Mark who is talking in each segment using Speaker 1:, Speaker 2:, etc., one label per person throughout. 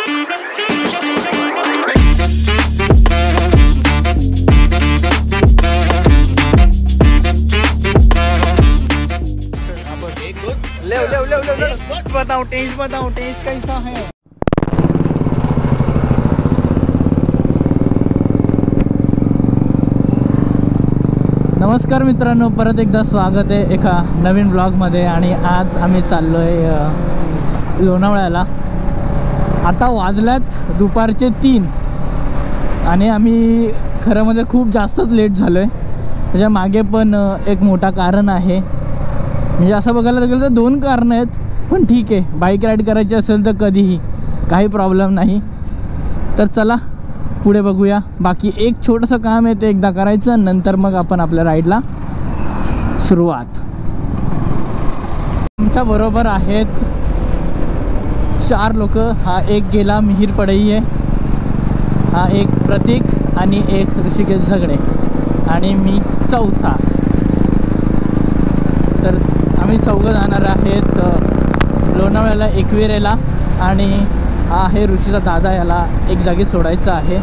Speaker 1: बताओ टेस्ट कैसा है। नमस्कार मित्रांनो, परत एकदा स्वागत आहे एका नवीन ब्लॉगमध्ये। आणि आज आम्ही चाललो आहे लोणावळ्याला। आता वाजल्यात दुपारचे 3 आणि आम्ही खरं म्हणजे खूप जास्तच लेट झालो आहे। त्याच्या मागे पण एक मोठा कारण आहे। म्हणजे असं बघायला गेलं तर 2 कारणं आहेत, पण ठीक आहे, बाईक राईड करायची असेल तर कधीही काही प्रॉब्लेम नाही। तर चला पुढे बघूया। बाकी एक छोटंसं काम आहे ते एकदा करायचं, नंतर मग आपण आपल्या राईडला सुरुवात। आमच्या बरोबर आहेत 4 लोक। हा एक गेला मिहीर पडई आहे, हा एक प्रतीक आणि एक ऋषिकेश झगडे आणि मी चौथा। तर आम्ही 4 जाणार आहेत लोणावळ्याला एकविरेला। आणि हा आहे ऋषीचा दादा, याला एक जागी सोडायचं आहे।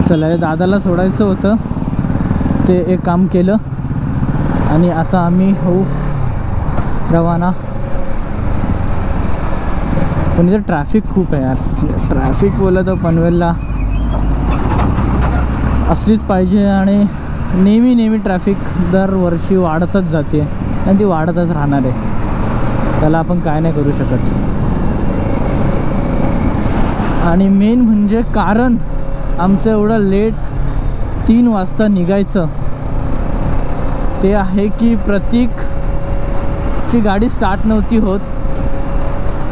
Speaker 1: चला, दादाला सोडायचं होतं ते एक काम केलं आणि आता आम्ही होऊ रवाना। पण इथं ट्रॅफिक खूप आहे यार। ट्रॅफिक बोललं तर पनवेलला असलीच पाहिजे आणि नेहमी ट्रॅफिक दरवर्षी वाढतच जाते आणि ती वाढतच राहणार आहे, त्याला आपण काय नाही करू शकत। आणि मेन म्हणजे कारण आमचं एवढं लेट 3 वाजता निघायचं ते आहे की प्रतीकची गाडी स्टार्ट नव्हती होत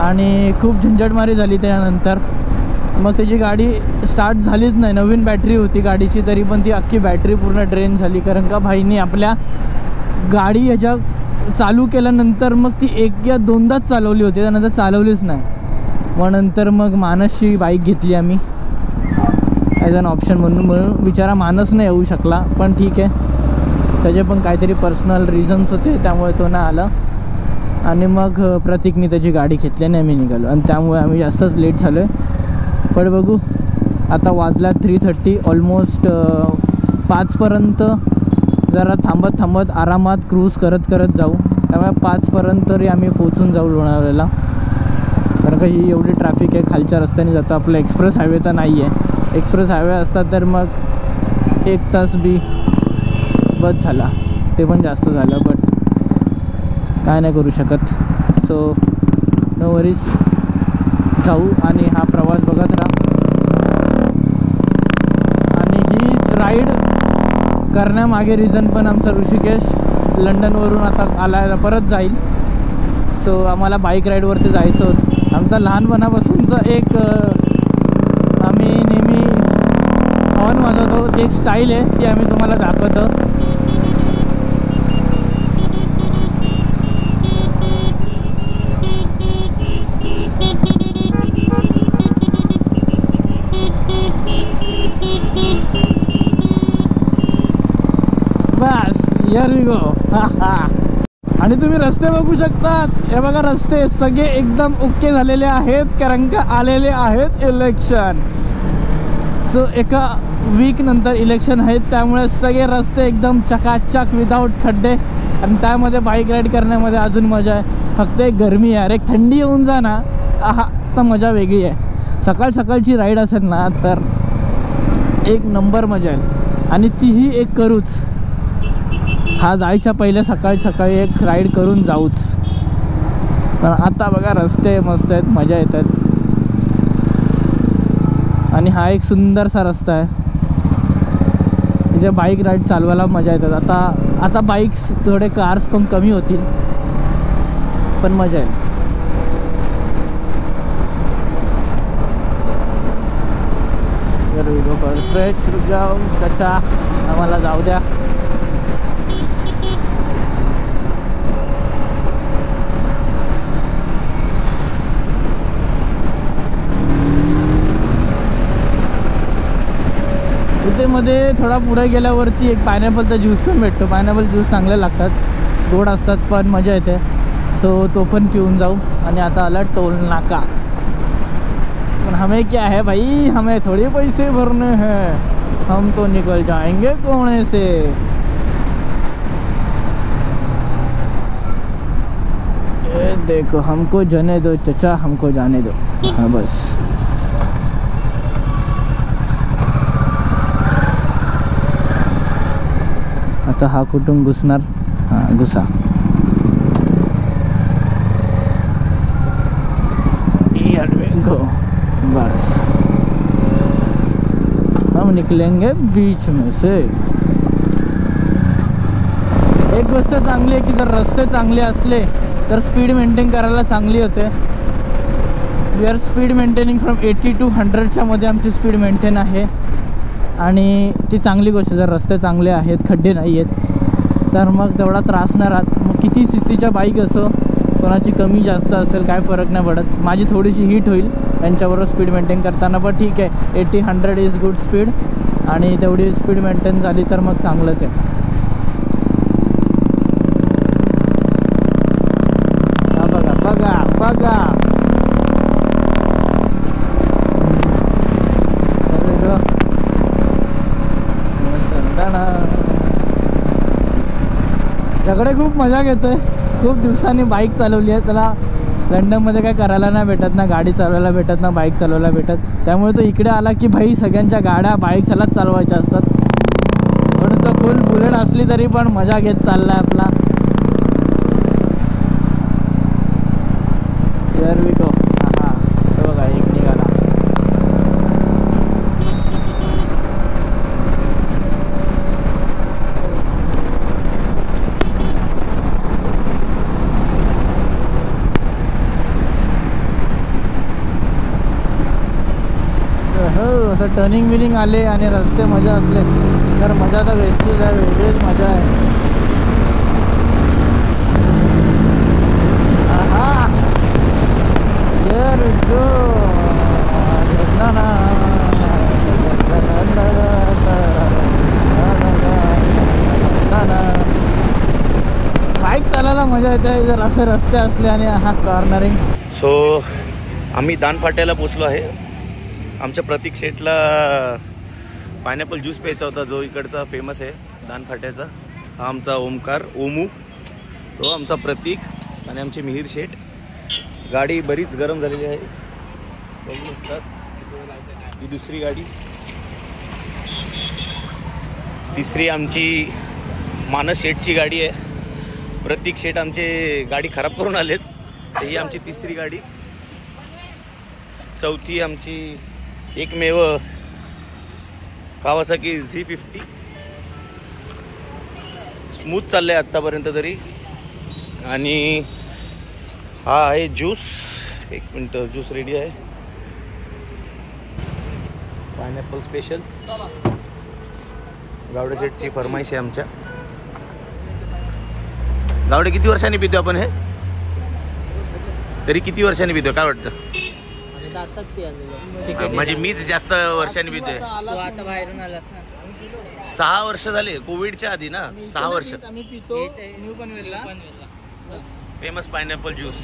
Speaker 1: आणि खूप झंझटमारी झाली। त्यानंतर मग त्याची गाडी स्टार्ट झालीच नाही। नवीन बॅटरी होती गाडीची, तरी पण ती अख्खी बॅटरी पूर्ण ड्रेन झाली, कारण का भाईनी आपल्या गाडी ह्याच्या चालू केल्यानंतर मग ती 1 या 2दाच चालवली होती, त्यानंतर चालवलीच नाही। मग नंतर मग मानसची बाईक घेतली आम्ही ॲज अन ऑप्शन म्हणून बिचारा मानस नाही येऊ शकला, पण ठीक आहे, त्याचे पण काहीतरी पर्सनल रिझन्स होते त्यामुळे तो नाही आला। आणि मग प्रतीकने त्याची गाडी घेतली आणि आम्ही निघालो आणि त्यामुळे आम्ही जास्तच लेट झालो आहे। पण बघू, आता वाजला 3:30, ऑलमोस्ट 5पर्यंत जरा थांबत आरामात क्रूज करत जाऊ, त्यामुळे 5पर्यंत तरी आम्ही पोचून जाऊ लोणावळ्याला। कारण का ही एवढी ट्रॅफिक आहे, खालच्या रस्त्याने जातं, आपलं एक्सप्रेस हायवे तर नाही आहे। एक्सप्रेस हायवे असता तर मग 1 तास बी बस झाला, ते पण जास्त झालं, बट काय नाही करू शकत। सो नो वरीज, जाऊ आणि हा प्रवास बघत राहा। आणि ही राईड करण्यामागे रिझन पण आमचा ऋषिकेश लंडनवरून आता आला परत जाईल। सो आम्हाला बाईक राईडवरती जायचं होतं। आमचा लहानपणापासूनचा एक आम्ही नेहमी हॉर्न वाजवतो, एक स्टाईल आहे ती आम्ही तुम्हाला दाखवतो। बस, हिअर वी गो। आणि तुम्ही रस्ते बघू शकतात, हे बघा रस्ते सगळे एकदम ओके झालेले आहेत, कारण का आलेले आहेत इलेक्शन। सो एका वीक नंतर इलेक्शन आहेत, त्यामुळे सगळे रस्ते एकदम चकाचक विदाऊट खड्डे, आणि त्यामध्ये बाईक राईड करण्यामध्ये अजून मजा आहे। फक्त एक गरमी आहे, एक थंडी येऊन जा ना, आहा तर मजा वेगळी आहे। सकाळची राईड असेल ना तर एक नंबर मजा आहे, आणि तीही एक करूच। हा जायच्या पहिले सकाळी एक राईड करून जाऊच। पण आता बघा रस्ते मस्त आहेत, मजा येतात, आणि हा एक सुंदरसा रस्ता आहे, तिथे बाईक राईड चालवायला मजा येतात। आता बाईक्स थोडे कार्स पण कमी होतील, पण मजा आहे। वेट रुक जाओ चाचा, आम्हाला जाऊ द्या. इथे मध्ये थोडा पुढे गेल्यावरती एक पायनॅपलचा ज्यूस पण भेटतो. पायनॅपल ज्यूस चांगले लागतात, गोड असतात पण मजा येते. सो तो पण पिऊन जाऊ. आणि आता आला टोल नाका. पण हमें क्या है भाई, हमें थोड़े पैसे भरने हैं, हम तो निकल जाएंगे कोने से. ये देखो हमको जाने दो चचा, हमको जाने दो. हाँ बस. आता हा कुठून घुसणार? हां घुसा. गो बस. हम निकलेंगे बीच में से. एक गोष्ट चांगली आहे की जर रस्ते चांगले असले तर स्पीड मेंटेन करायला चांगली होते. We are speed maintaining from 80 to 100च्या मध्ये आमची स्पीड मेंटेन आहे. आणि ती चांगली गोष्ट. जर रस्ते चांगले आहेत, खड्डे नाही आहेत, तर मग तेवढा त्रास नाही राहत. मग किती सीसीच्या बाईक असो, कोणाची कमी जास्त असेल काय फरक नाही पडत. माझी थोडीशी हीट होईल त्यांच्याबरोबर स्पीड मेंटेन करताना, पण ठीक आहे. 80-100 इज गुड स्पीड. आणि तेवढी स्पीड मेंटेन झाली तर मग चांगलंच आहे. बघा बघा बघा. झगडे खूप मजा घेतोय. खूप दिवसांनी बाईक चालवली आहे. त्याला लंडनमध्ये काय करायला नाही भेटत, ना गाडी चालवायला भेटत, ना बाईक चालवायला भेटत. त्यामुळे तो इकडे आला की भाई सगळ्यांच्या गाड्या बाईक त्यालाच चालवायच्या असतात. म्हणून तो फुल बुलेट असली तरी पण मजा घेत चाललाय आपला. Here we go. हां हे बघा एक निघाला. असं टर्निंग बिनिंग आले आणि रस्ते मजा असले तर मजा तर वेस्टीज आहे, वेगळीच मजा आहे. आहा हिअर वी गो. बाईक चालायला मजा येते जर असे रस्ते असले आणि हा कॉर्नरिंग.
Speaker 2: सो आम्ही दानफाट्याला पोचलो आहे. आमच्या प्रतीक शेटला पायनॅपल ज्यूस प्यायचा होता, जो इकडचा फेमस आहे दानफाट्याचा. हा आमचा ओमकार ओमू, तो आमचा प्रतीक आणि आमचे मिहीर शेट. गाडी बरीच गरम झालेली आहे, बघू शकतात. ही दुसरी गाडी. तिसरी आमची मानस शेटची गाडी आहे. प्रतीक शेट आमचे गाडी खराब करून आलेत. ही आमची तिसरी गाडी. चौथी आमची एकमेव कावासाकी Z50. स्मूथ चाललंय आत्तापर्यंत तरी. आणि हा आहे ज्यूस. एक मिनट, ज्यूस रेडी आहे. Pineapple special. गावडे शेटची फरमाईश आहे आमच्या. गावडे किती वर्षांनी पितो आपण हे? तरी किती वर्षांनी पितो काय वाटतं? म्हणजे मीच जास्त वर्षांनी पितोय. 6 वर्ष झाले, कोविडच्या आधी ना. 6 वर्ष. Famous pineapple juice.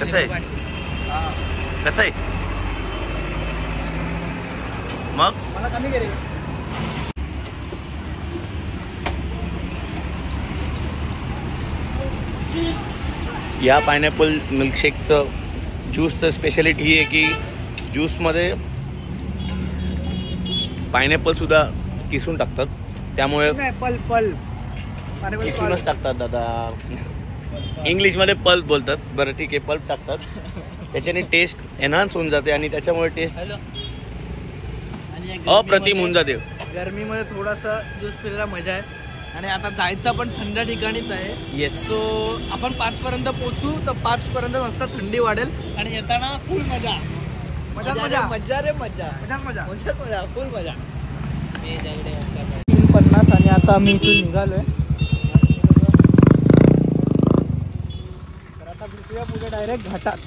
Speaker 2: कसं आहे कसं आहे मग? मला कमी घे रे. या पायनॅपल मिल्कशेकचं ज्यूसचं स्पेशालिटी ही आहे की ज्यूसमध्ये पायनॅपलसुद्धा किसून टाकतात. त्यामुळे किसूनच टाकतात दादा. इंग्लिशमध्ये पल्प बोलतात. बरं ठीक आहे, पल्प टाकतात. त्याच्याने टेस्ट एनहान्स होऊन जाते आणि त्याच्यामुळे टेस्ट अप्रतिम होऊन जाते.
Speaker 1: गरमीमध्ये थोडासा ज्यूस पिल्याला मजा आहे. आणि आता जायचं पण थंड ठिकाणीच आहे.
Speaker 2: येस.
Speaker 1: सो आपण 5 पर्यंत पोहोचू तर 5 पर्यंत मस्त थंडी वाढेल आणि येताना फुल मजा. मजा रे मजा फुल मजा. 3:50 आणि आता आम्ही इथून निघालोय. तर आता भेटूया पुढे डायरेक्ट घाटात.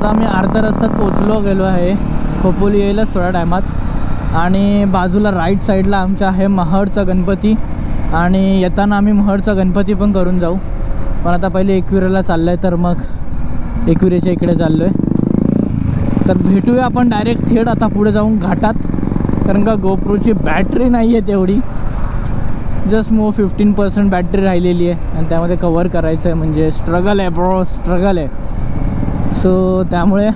Speaker 1: आम्ही अर्ध्या रस्त्यात पोचलो गेलो आहे. खोपोली येईलच थोड्या टायमात. आणि बाजूला राईट साईडला आमच्या आहे महडचा गणपती. आणि येताना आम्ही महडचा गणपती पण करून जाऊ. पण आता पहिले एकविरेला चाललं आहे, तर मग एकविरेच्या इकडे चाललो आहे. तर भेटूया आपण डायरेक्ट थेट आता पुढे जाऊन घाटात. कारण का गोप्रोची बॅटरी नाही आहे तेवढी. जस्ट 15% बॅटरी राहिलेली आहे. आणि त्यामध्ये कवर करायचं आहे. म्हणजे स्ट्रगल आहे ब्रो, स्ट्रगल आहे. सो त्यामुळे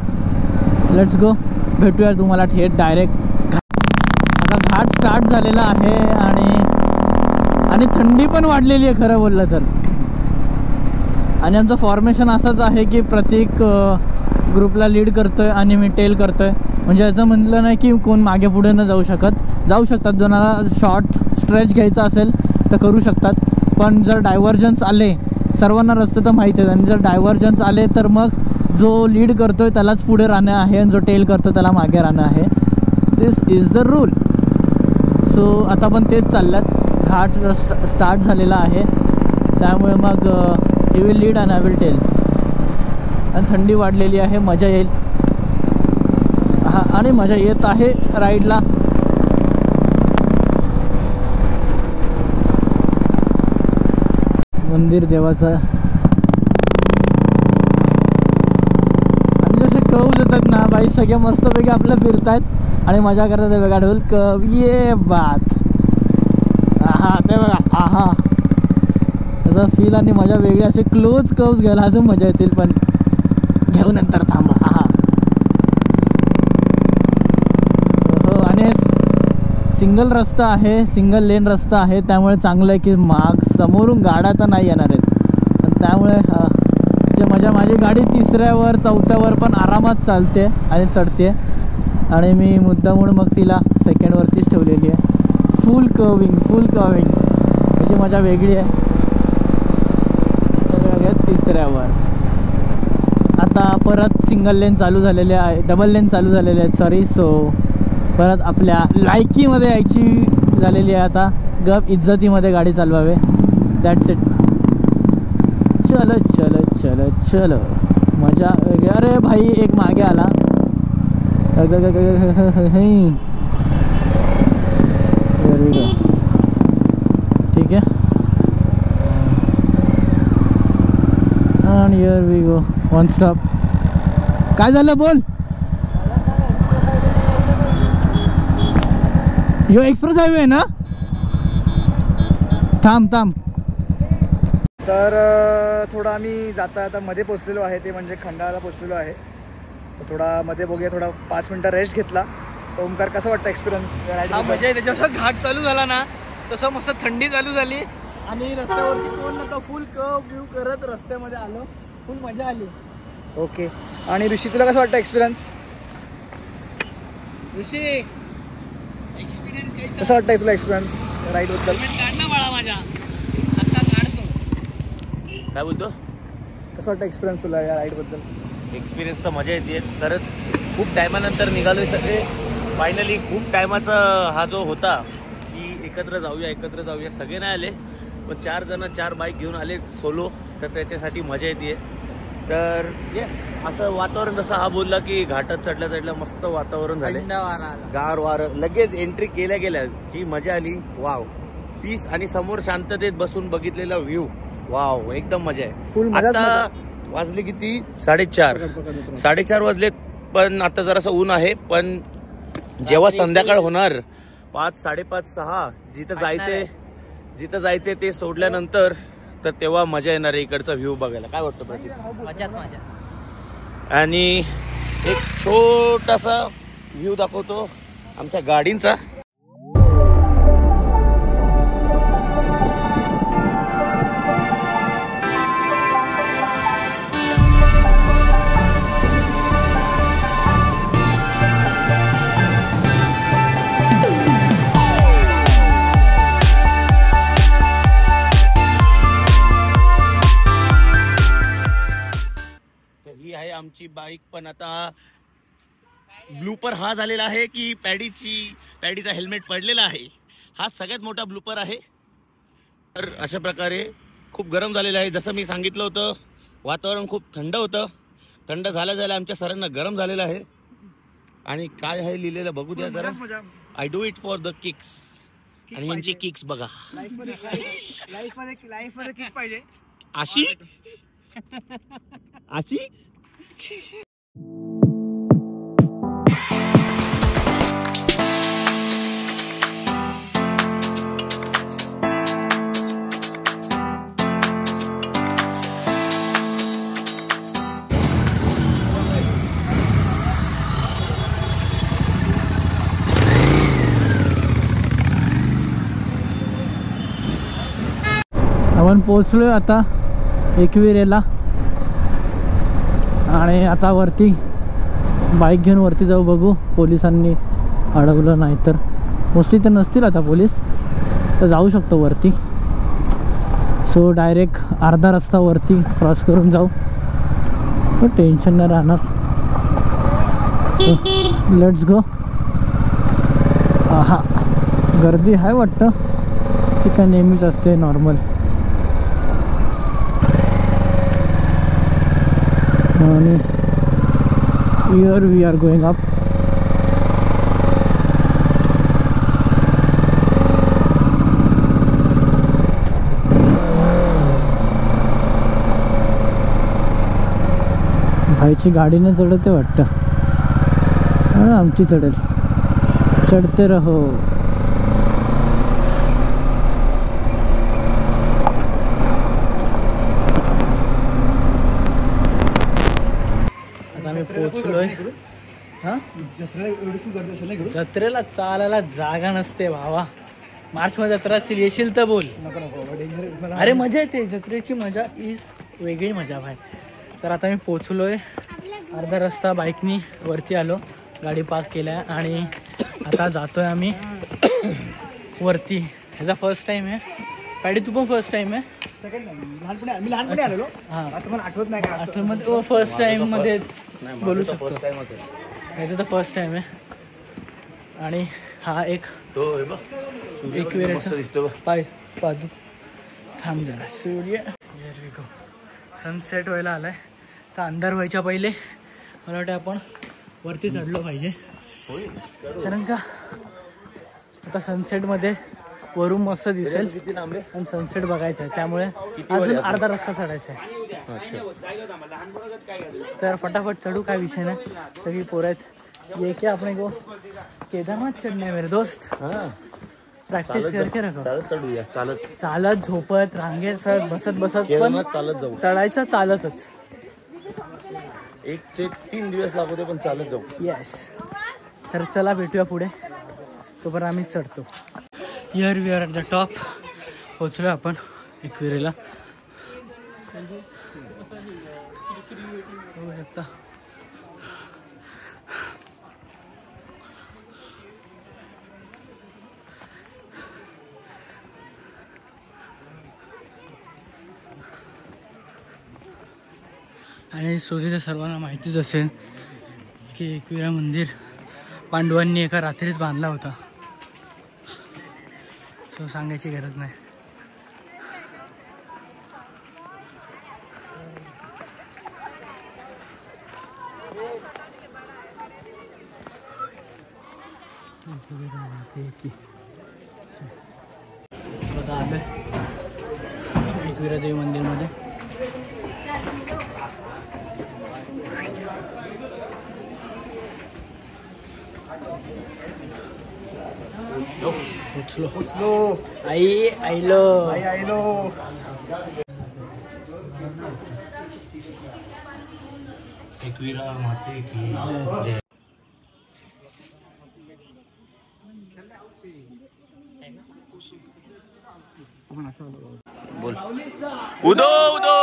Speaker 1: लेट्स गो. भेटूया तुम्हाला थेट डायरेक्ट. आता घाट स्टार्ट झालेला आहे. आणि थंडी पण वाढलेली आहे खरं बोललं तर. आणि आमचं फॉर्मेशन असंच आहे की प्रत्येक ग्रुपला लीड करतो आहे आणि मी टेल करतो आहे. म्हणजे असं म्हटलं नाही की कोण मागे पुढे न जाऊ शकतात. ज्यांना शॉर्ट स्ट्रेच घ्यायचा असेल तर करू शकतात. पण जर डायव्हर्जन्स आले, सर्वांना रस्ते तर माहिती आहेत, आणि जर डायव्हर्जन्स आले तर मग जो लीड करतो आहे त्यालाच पुढे राहणं आहे आणि जो टेल करतो त्याला मागे राहणं आहे. दिस इज द रूल. सो आता पण तेच चालल्यात. घाट स्टार्ट झालेला आहे. त्यामुळे मग he will lead and I will tell. आणि थंडी वाढलेली आहे, मजा येईल. हा, आणि मजा येत आहे राईडला. मंदिर देवाचं. कर्व्ज येतात ना बाई, सगळे मस्तपैकी आपलं फिरतायत आणि मजा करतात. ते बघा ढोल कव ये बात. हा ते बघा. हा त्याचा फील आणि मजा वेगळी. असे क्लोज कर्व्ज घ्यायला अजून मजा येतील. पण घेऊ नंतर थांबा. हो. आणि सिंगल रस्ता आहे, सिंगल लेन रस्ता आहे. त्यामुळे चांगलं आहे की माग समोरून गाड्या तर नाही येणार आहेत. आणि त्यामुळे जे मजा, माझी गाडी 3ऱ्यावर 4थ्यावर पण आरामात चालते आणि चढते. आणि मी मुद्दामून मग तिला सेकंडवरतीच ठेवलेली आहे. फुल कर्विंग त्याची मजा वेगळी आहे. 3ऱ्यावर आता परत सिंगल लेन चालू झालेले आहे, डबल लेन चालू झालेले आहेत सॉरी. सो परत आपल्या लायकीमध्ये यायची झालेली आहे. आता गप इज्जतीमध्ये गाडी चालवावे. That's it. चलो मजा. अरे भाई एक मागे आला. ठीक आहे. आणि here we go. One stop. काय झालं बोल. यो एक्सप्रेस हायवे आहे ना. थांब. तर थोडं आम्ही आता मध्ये पोचलेलो आहे. ते म्हणजे खंडाळाला पोचलेलो आहे. तर थोडा मध्ये बघूया. थोडा 5 मिनटं रेस्ट घेतला. तर ओमकार कसं वाटतं एक्सपिरियन्स.
Speaker 3: मजा येते. जसं घाट चालू झाला ना तसं मस्त थंडी चालू झाली. आणि रस्त्यावरती कोण नव्हतं. फुल व्यू करत रस्त्यामध्ये आलो. फुल मजा आली.
Speaker 1: ओके. आणि ऋषी तुला कसं वाटतं एक्सपिरियन्स.
Speaker 3: ऋषी एक्सपिरियन्स
Speaker 1: कसं वाटतं तुला एक्सपिरियन्स राईडबद्दल.
Speaker 3: काढला बाळा माझ्या आता काढतो.
Speaker 2: काय बोलतो.
Speaker 1: कसं वाटतं एक्सपिरियन्स तुला या राईडबद्दल.
Speaker 2: एक्सपिरियन्स तर मजा येते खरंच. खूप टायमानंतर निघालो आहे सगळे. फायनली खूप टायमाचा हा जो होता की एकत्र जाऊया सगळे नाही आले. पण 4 जण 4 बाईक घेऊन आले सोलो. तर त्याच्यासाठी मजा येते. तर येस, असं वातावरण जसं हा बोलला की घाटात चढल्या मस्त वातावरण झालं. गार वारं. लगेच एंट्री गेल्या जी मजा आली. वाव. पीस. आणि समोर शांततेत बसून बघितलेला व्ह्यू. वाव, एकदम मजा आहे.
Speaker 1: फुल मजा.
Speaker 2: आता वाजले किती. 4:30 वाजलेत. पण आता जरासं ऊन आहे. पण जेव्हा संध्याकाळ होणार 5, 5:30, 6 जिथं जायचे ते सोडल्यानंतर तर तेव्हा मजा येणार आहे इकडचा व्ह्यू बघायला. काय वाटतं प्रतीक?
Speaker 1: मजाच मजा.
Speaker 2: आणि एक छोटासा व्ह्यू दाखवतो आमच्या गाडींचा. ही आहे आमची बाईक. पण आता ब्लूपर हा झालेला आहे की पॅडीचा हेल्मेट पडलेला आहे. हा सगळ्यात मोठा ब्लूपर आहे. तर अशा प्रकारे खूप गरम झालेलं आहे. जसं मी सांगितलं होतं वातावरण खूप थंड होतं. थंड झाल्या आमच्या सरांना गरम झालेलं आहे. आणि काय आहे लिहिलेलं बघू द्या जरा. I do it for the kicks. आणि यांची किक्स बघा.
Speaker 3: लाईफ मध्ये किक पाहिजे.
Speaker 2: अशी
Speaker 1: आपण पोहोचलोय आता एकविरेला. आणि आता वरती बाईक घेऊन वरती जाऊ. बघू पोलिसांनी अडवलं नाही तर. मोस्टली तर नसतील आता पोलीस, तर जाऊ शकतो वरती. सो डायरेक्ट अर्धा रस्ता वरती क्रॉस करून जाऊ. टेन्शन नाही राहणार. So let's go. हा गर्दी आहे वाटतं. ती काय नेहमीच असते नॉर्मल. आणि here we are going up. भाईची गाडीने चढते वाटतं. आमची चढेल. चढते रहो. पोहोचलोय. जत्रेला चालायला जागा नसते भावा. मार्च मध्ये जत्रा असेल, येशील तर बोल. अरे मजा येते. जत्रेची मजा इज वेगळी मजा भाई. तर आता मी पोहोचलोय. अर्धा रस्ता बाईकनी वरती आलो. गाडी पार्क केल्या आणि आता जातोय आम्ही वरती. ह्याचा फर्स्ट टाइम आहे. गाडी तू पण फर्स्ट टाइम आहे?
Speaker 3: लहानपणी आलेलो. आता मला आठवत नाही.
Speaker 1: आठवत फर्स्ट टाइम मध्येच बोलू शकतो. ह्याचं तर फर्स्ट टाइम आहे. आणि हा एक पाय पाजू. थांब जरा. सूर्य सनसेट व्हायला आलाय. तर अंधार व्हायच्या पहिले मला वाटतं आपण वरती चढलो पाहिजे. कारण का आता सनसेटमध्ये वरून मस्त दिसेल आणि सनसेट बघायचं आहे. त्यामुळे अजून अर्धा रस्ता चढायचा आहे. तर फटाफट चढू. काय विषय नाही. सगळी पोरं आहेत. ये क्या अपने को केदारनाथ चढणे मेरे दोस्त. प्रॅक्टिस करके रखो.
Speaker 2: चढूया
Speaker 1: चालत झोपत रांगेत बसत पण
Speaker 2: चालत जाऊ.
Speaker 1: चढायचं चालतच.
Speaker 2: 1 ते 3 दिवस लागू दे पण चालत जाऊ.
Speaker 1: येस. तर चला भेटूया पुढे. तोपर्यंत आम्ही चढतो. Here we are at the top. पोचलो आपण एकविरेला. बघू शकता. आणि सोयीचं सर्वांना माहितीच असेल की एकविरा मंदिर पांडवांनी एका रात्रीत बांधला होता. सो सांगायची गरज नाही. स्वतः आलं एकविरा देवी मंदिरमध्ये.
Speaker 3: उचलो आई आईलो
Speaker 2: एकविरा माते की जय. बोल. उदो उदो.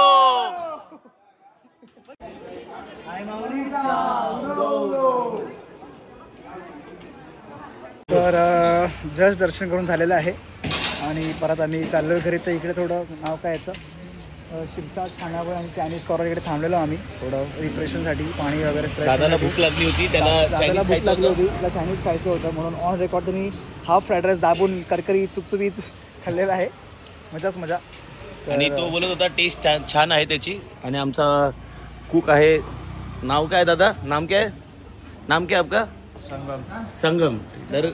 Speaker 3: तर जस्ट दर्शन करून झालेलं आहे आणि परत आम्ही चाललो घरी. तर इकडे थोडं नाव काय याचं शिरसाट खानावळ आणि चायनीज कॉर्नर इकडे थांबलेलो आम्ही थोडं रिफ्रेशनसाठी, पाणी वगैरे फ्रेश.
Speaker 2: दादाला भूक लागली होती,
Speaker 3: दादाला भूक लागली होती, तिला चायनीज खायचं होतं म्हणून ऑन रेकॉर्ड तुम्ही हाफ फ्राईड राईस दाबून करकरी चुपचुपीत खाल्लेला आहे. मजाच मजा.
Speaker 2: आणि तो बोलत होता टेस्ट छान आहे त्याची. आणि आमचा कुक आहे, नाव काय दादा, नाम काय आपका? संगम. तर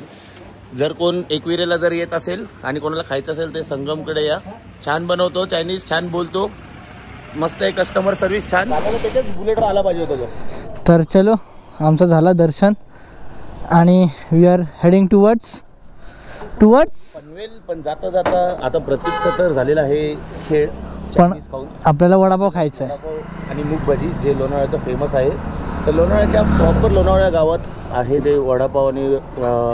Speaker 2: जर कोण एकविरेला जर येत असेल आणि कोणाला खायचं असेल ते संगमकडे या. छान बनवतो चायनीज, छान बोलतो, मस्त आहे, कस्टमर सर्व्हिस छान. त्याच्यात बुलेट आला पाहिजे होतं.
Speaker 1: तर चलो, आमचं झालं दर्शन आणि we are heading towards
Speaker 2: Panvel. पण जाता जाता आता प्रतीकचं तर झालेलं आहे खेळ.
Speaker 1: पण आपल्याला वडापाव खायचा आहे
Speaker 2: आणि मूग भाजी जे लोणावळ्याचं फेमस आहे. तर लोणावळ्याच्या प्रॉपर लोणावळ्या गावात आहे ते वडापाव आणि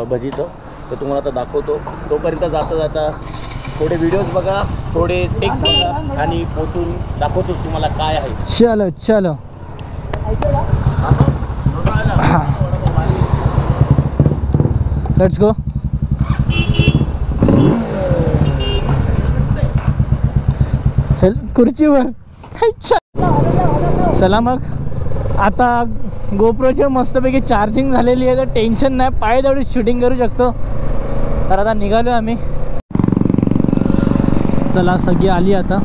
Speaker 2: भजीचं. तर तुम्हाला आता दाखवतो. तोपर्यंत जाता जाता थोडे व्हिडिओज बघा, थोडे टेक्स्ट बघा आणि पोचून दाखवतोच तुम्हाला काय आहे.
Speaker 1: चलो लेट्स गो. खुर्चीवर. चला मग, आता गोप्रोची मस्तपैकी चार्जिंग झालेली आहे तर टेन्शन नाही, पाय तेवढी शूटिंग करू शकतो. तर आता निघालो आम्ही. चला, सगळी आली आता.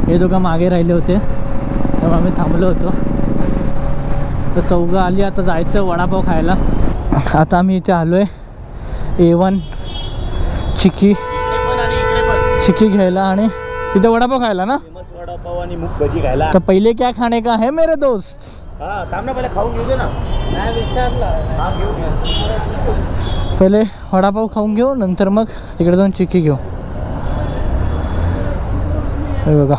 Speaker 1: हे दोघं मागे राहिले होते तेव्हा आम्ही थांबलो होतो. तर चौघं आली, आता जायचं वडापाव खायला. आता आम्ही इथे आलो आहे A1 चिक्की घ्यायला आणि तिथे वडापाव खायला ना.
Speaker 2: वडापाव आणि मूग भजी खायला.
Speaker 1: तर पहिले क्या खाणे का है मेरे दोस्त?
Speaker 2: थांब ना, पहिले खाऊन घेऊ दे ना.
Speaker 1: पहिले वडापाव खाऊन घेऊ, नंतर मग तिकडे जाऊन चिक्की घेऊ. हे बघा,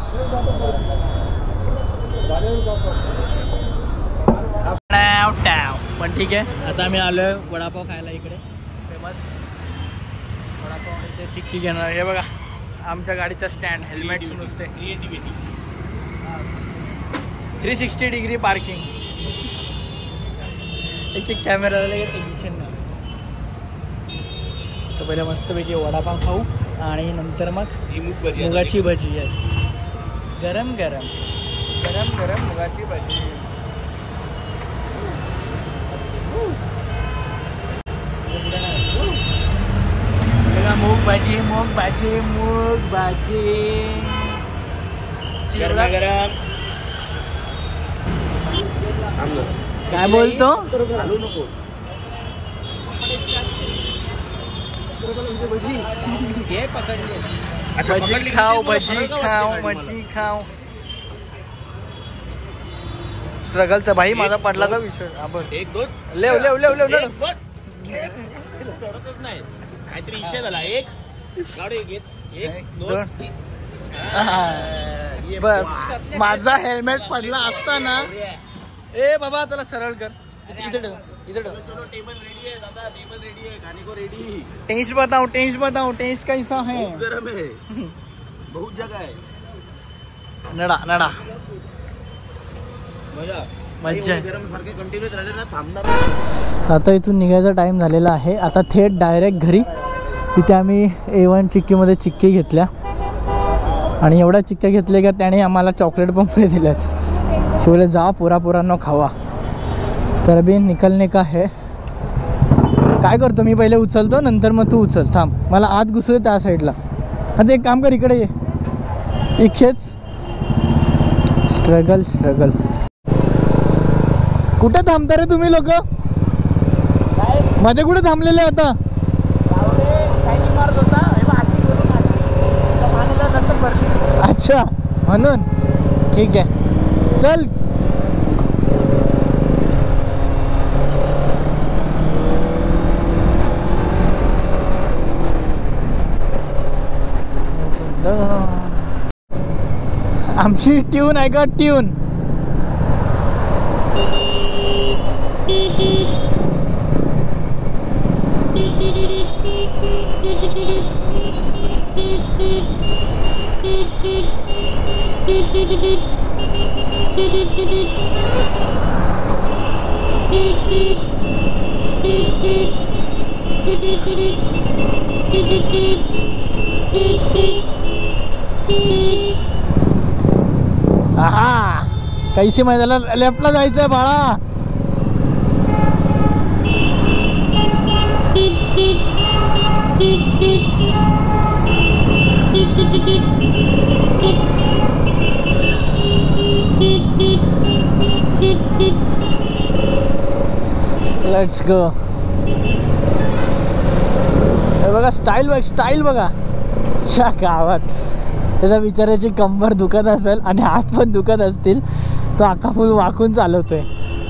Speaker 1: पण ठीक आहे. आता आम्ही आलो आहे वडापाव खायला इकडे. फेमस वडापाव आणि ते चिक्की घेणार. हे बघा आमच्या गाडीचा स्टँड, हेल्मेट्स नुसते. 360 डिग्री पार्किंग. एक कॅमेरा झाला, टेन्शन नाही. तर पहिले मस्तपैकी वडापाव खाऊ आणि नंतर मग मुगाची भजी. येस, गरम मुगाची भजी. मूग भाजी
Speaker 2: गरम.
Speaker 1: काय बोलतो?
Speaker 2: घालू नको.
Speaker 1: भजी खाऊ. स्ट्रगलचा भाई माझा पडला तर विषय.
Speaker 2: एक दोन
Speaker 1: लेव
Speaker 2: चढतच नाही, काहीतरी विषय झाला. एक दोन.
Speaker 1: बस, माझा हेल्मेट पडला असता ना. ए बाबा त्याला सरळ कर. इधर
Speaker 2: टेबल रेडी है दादा, टेबल रेडी है, खाने को रेडी.
Speaker 1: टेस्ट बताओ टेस्ट कैसा है?
Speaker 2: गरम है, बहुत जगह है.
Speaker 1: नडा
Speaker 2: मजा गरम सारखे कंटिन्यू राहिले ना, थांबणार.
Speaker 1: आता इथून निघायचा टाइम झालेला आहे. आता थेट डायरेक्ट घरी. तिथे आम्ही A1 चिक्कीमध्ये चिक्की घेतल्या आणि एवढ्या चिक्क्या घेतल्या का त्याने आम्हाला चॉकलेट पण फ्री दिल्यात. बोले जा पुरांनो खावा. तर अभी निकलने का है. काय करतो मी, पहिले उचलतो नंतर मग तू उचल. थांब, मला आत घुसू दे त्या साईडला. आता एक काम कर, इकडे ये. इखेच स्ट्रगल. कुठे थांबता रे तुम्ही लोक? मध्ये कुठे थांबलेले आता? अच्छा, म्हणून ठीक आहे, चल. आमची ट्यून आहे का ट्यून. आहा कैसी मैदाला लेफ्टला जायचंय बाळा. Let's go. बघा स्टाईल बघ, स्टाईल बघा. च्या गावात त्याचा बिचाराची कंबर दुखत असेल आणि हात पण दुखत असतील, तो अख्खा फुल वाकून चालवतोय.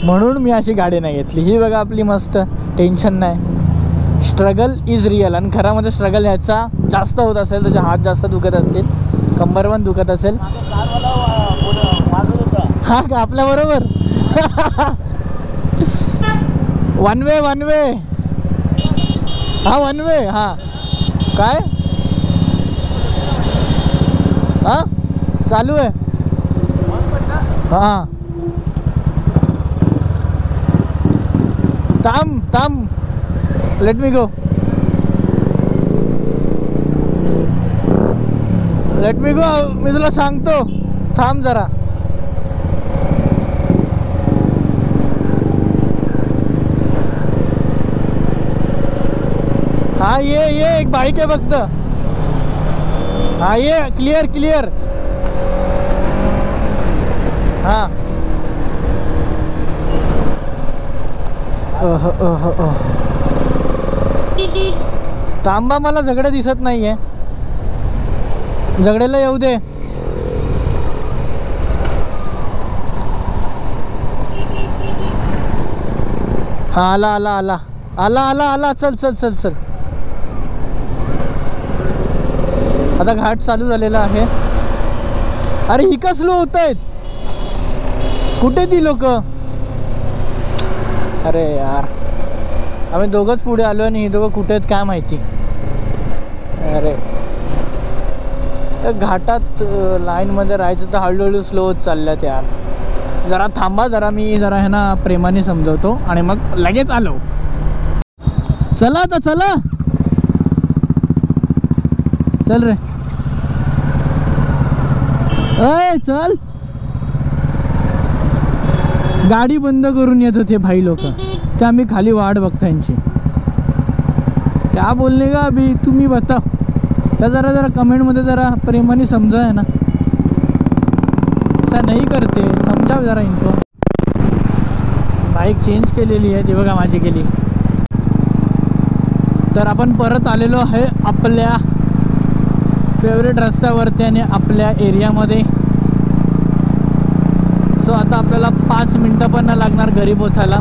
Speaker 1: म्हणून मी अशी गाडी नाही घेतली. ही बघा आपली मस्त, टेन्शन नाही. Struggle is real. आणि खरामध्ये स्ट्रगल ह्याचा जास्त होत असेल, त्याचे हात जास्त दुखत असतील, कंबर पण दुखत असेल. हा का आपल्याबरोबर. One way one way. हा वन वे. हा काय हा चालू आहे. हा थांब थांब, लेट मी गो, लेट मी गो. मी तुला सांगतो, थांब जरा. हा ये एक बाईक आहे फक्त. हा ये क्लियर क्लियर. हा थांबा, मला झगडे दिसत नाहीये. झगडेला येऊ दे. हा आला आला आला आला आला आला. चल चल चल चल. आता घाट चालू झालेला आहे. अरे ही का स्लो होत आहेत. कुठे ती लोक. अरे यार आम्ही दोघंच पुढे आलो आणि ही दोघं कुठे आहेत काय माहिती. अरे घाटात लाईनमध्ये राहायचं तर हळूहळू स्लो होत चालल्यात यार. जरा थांबा, जरा मी जरा आहे ना प्रेमाने समजवतो आणि मग लगेच आलो. चला आता चला. चल रे. अय चल. गाडी बंद करून येत होते भाई लोक, ते आम्ही खाली वाट बघतो यांची. क्या बोलणे का अभी तुम्ही बताओ. त्या जरा जरा कमेंटमध्ये जरा प्रेमाने समजा है ना. असं नाही करते, समजाव जरा इनको. बाईक चेंज केलेली आहे ती बघा माझी केली. तर आपण परत आलेलो आहे आपल्या फेवरेट रस्त्यावरती आणि आपल्या एरियामध्ये. सो आता आपल्याला 5 मिनटं पण नाही लागणार घरी पोचायला.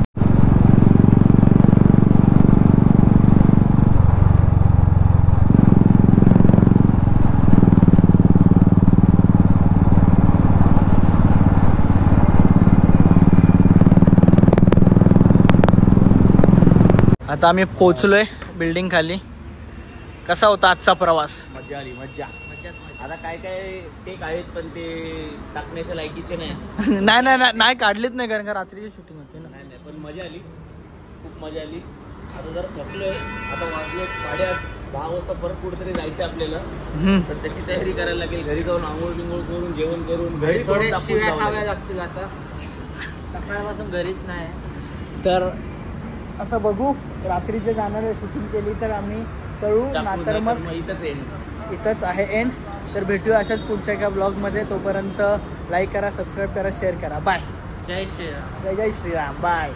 Speaker 1: आता आम्ही पोचलोय बिल्डिंग खाली. कसा होता आजचा प्रवास.
Speaker 2: मजा आली मज्जा. आता काय काय टेक आहेत पण ते टाकण्याच्या लायकीचे नाही.
Speaker 1: नाही नाही नाही काढलीच नाही, कारण का रात्रीची शूटिंग होती ना.
Speaker 2: नाही पण मजा आली, खूप मजा आली. आता जरा थकलोय. आता वाजलो 8:30-10 वाजता परत कुठेतरी जायचं आपल्याला. तर त्याची तयारी करायला लागेल. घरी जाऊन आंघोळ बिंघोळ करून जेवण करून घरी थोडे शिव्या खाव्या लागतील. आता सकाळपासून घरीच नाही.
Speaker 1: तर आता बघू, रात्रीचे जाणार शूटिंग केली तर आम्ही करू, नाहीतर मग इथंच आहे एंड. तर भेटूया अशाच पुढच्या एका ब्लॉगमध्ये. तोपर्यंत लाईक करा, सबस्क्राईब करा, शेअर करा. बाय.
Speaker 2: जय श्रीराम.
Speaker 1: जय जय श्रीराम. बाय.